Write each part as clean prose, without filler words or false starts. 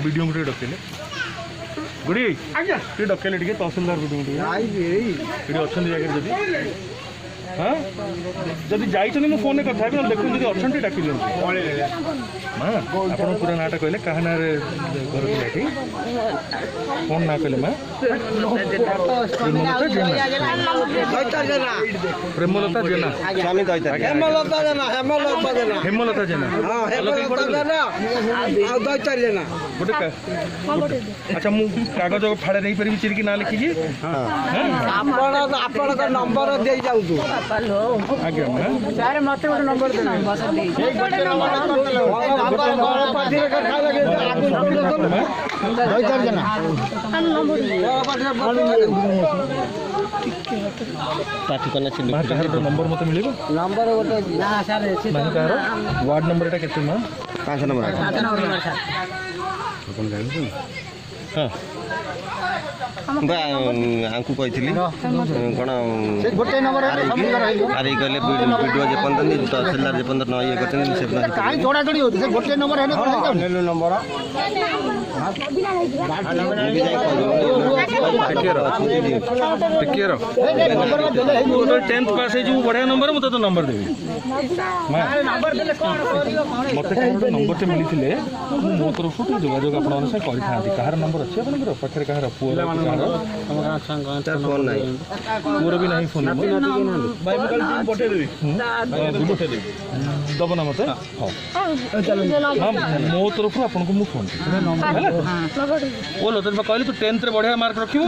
video गुटे डकेले गुड़ी डकेले तहसीलदार video अच्छा जगह जब हाँ जदि जाइए मो फोन कथा देखो जी अच्छा डाक दिखाँ आप पूरा नाटा कहले क्या ना घर पिलाटी कौन ना कहले माँ प्रेमलता जेना हेमलता जेना गोटे अच्छा मु कागज फाड़े नहीं पारि चिरिकी ना लिखिकी नंबर दे जाऊ आज्ञा सारे मत गोटे नंबर नंबर मत मिल नंबर गोटे वार्ड नंबर के 5 नंबर हाँ आंकु कही कौन गोटे नंबर अरे कहले वीडियो जे पंदन तहसीलदार जे पंदन ये करते से काई जोड़ा जोड़ी होती से गोटे नंबर है नेलो नंबर टिकेर 10th पास है जो बढ़िया नंबर मत तो नंबर देबी मत नंबर ते मिली मो तरफ जोगाजोग आप कहार नंबर अच्छे पाखे कहार पुओर फोन नहीं मोर भी नहीं फोन दब ना मत हाँ मो तरफ आपको मुझे फोन बोलो तो कहली तू 10th रे बढ़िया मार्क रखी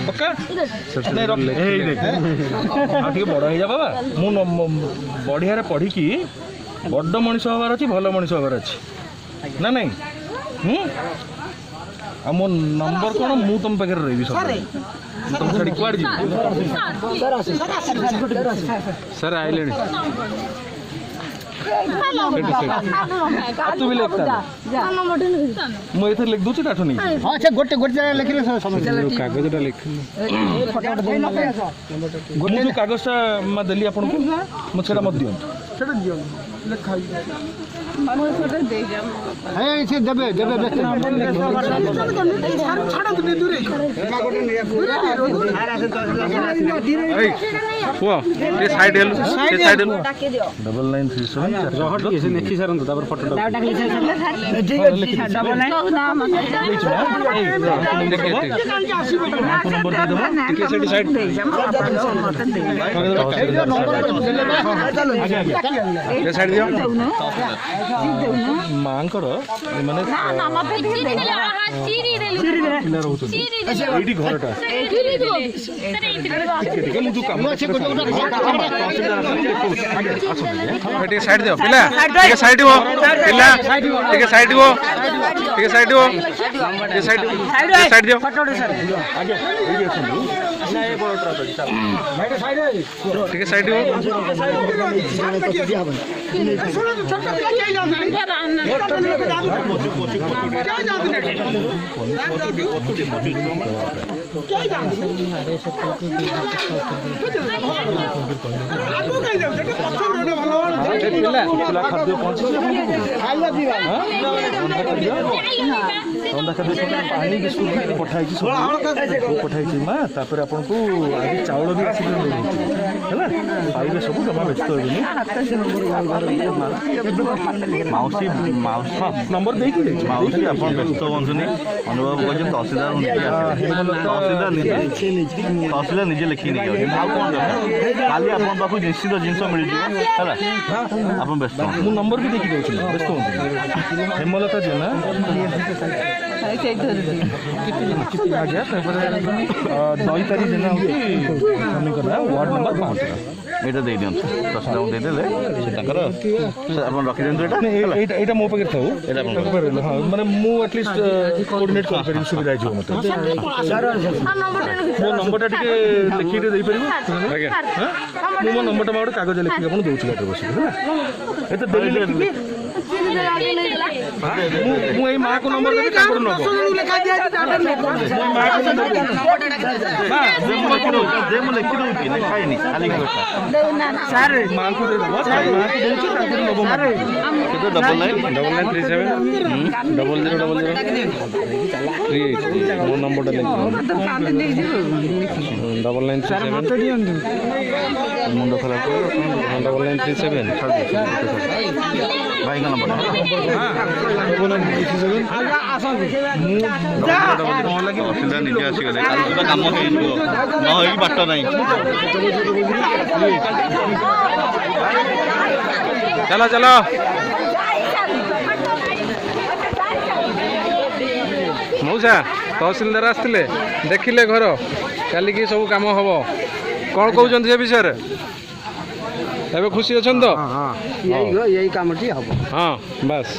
पक्का नहीं रख बड़ हो जा बाबा मु बढ़िया पढ़ी कि बड़ मनीष हबार अच्छी भल मनीष हबार अच्छी ना नहीं आ मो नंबर कौन मु तुम पाखे रही सब तुम छाड़ी कुआड़ जी सर आइले तू भी लिखता मुझे लिख दूँ टाठ नहीं हाँ अच्छा गोटे गोटे जगह लिखले कागजटा लिख मुझे जो कागजटा मैं देली आपन को मुझे मत दियो लिखा से देबे देबे साइड डबल 937 से नेक्स्ट सर तो तापर फोटो नंबर दे दो टिके साइड साइड साइड दियो मांकर माने एडी घरटा मुझे काम टिके साइड दियो पिला टिके साइड हो पिला टिके साइड हो टिके साइड हो टिके साइड साइड दियो आगे वीडियो सुन ना ये बड़ ट्रक साइड टिके साइड हो खाद्य पहुंचे पानी बिस्कुट पठाई पठाई माँ तापर आपन को आज चाउल भी आसी है पाइबे सब जमा व्यस्त हो माउसी माउसी नंबर दे माउसी आप व्यस्त हूँ अनुभव कर तहसीलदार निजे लिखी नहीं खाली आप निश्चित जिन मिल जाए आप व्यस्त मु नंबर भी देखी दूसरी व्यस्त हूँ हेमलता जेना ଆଜ୍ଞା ତାପରେ 2 ତାରିଖ ଦିନ ହେଉଛି ସ୍ୱାମୀଙ୍କର ୱାର୍ଡ଼ ନମ୍ବର 5 ଏଇଟା ଦେଇଦିଅନ୍ତୁ ତହସିଲଦାରଙ୍କୁ ଦେଇଦେଲେ ସେ ତାଙ୍କର ଆପଣ ରଖିଦିଅନ୍ତୁ ଏଇଟା ଏଇଟା ମୋ ପାଖରେ ଥାଉ ଏଇଟା ଆପଣଙ୍କର ହଁ ମାନେ ମୁଁ ଆଟଲିଷ୍ଟ କୋଅର୍ଡିନେଟ୍ କରିପାରିବି ସୁବିଧା ହେଇଯିବ ମୋତେ ମୋ ନମ୍ବରଟା ଟିକେ ଲେଖିକି ଦେଇପାରିବ ଆଜ୍ଞା ମୁଁ ମୋ ନମ୍ବରଟା ଗୋଟେ କାଗଜ ଲେଖିକି ଆପଣ ଦେଉଛି ଗାଡ଼ିରେ ବସିକି ହେଲା ଏତେ ଦେଲି ଲେଖିକି ମୁଁ ଏଇ ମାଆକୁ ନମ୍ବର ଦେବି ତାଙ୍କର ନବ ମାଆଙ୍କୁ ଦେଇଦେବ ମାଆକୁ ଦଉଛି ତାଙ୍କର ନବ ମୋ ନମ୍ବରଟା ଲେଖିଦିଅନ୍ତୁ ମୁଣ୍ଡ ଖରାପ 9937 ଭାଇଙ୍କ ନମ୍ବର ଅସୁବିଧା ନିଜେ ଆସିଗଲେ କାଲି ସୁଦ୍ଧା କାମ ହେଇଯିବ ନ ହେଇକି ବାଟ ନାହିଁ ଚାଲ ଚାଲ ମଉସା ତହସିଲଦାର ଆସିଥିଲେ ଦେଖିଲେ ଘର କାଲିକି ସବୁ କାମ ହବ କ'ଣ କହୁଛନ୍ତି ସେ ବିଷୟରେ ଏବେ ଖୁସି ଅଛନ୍ତି ତ ଏଇ କାମଟି ହବ ହଁ ବାସ୍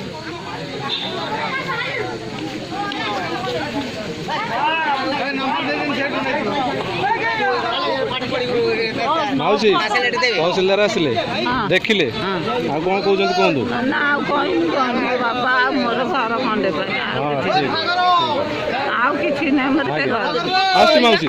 ମାଉସୀ ତହସିଲଦାର ଆସିଲେ ଦେଖିଲେ ଆଉ କ'ଣ କହୁଛନ୍ତି କୁହନ୍ତୁ ଆଉ କିଛି ନାହିଁ ଆସୁଛି ମାଉସୀ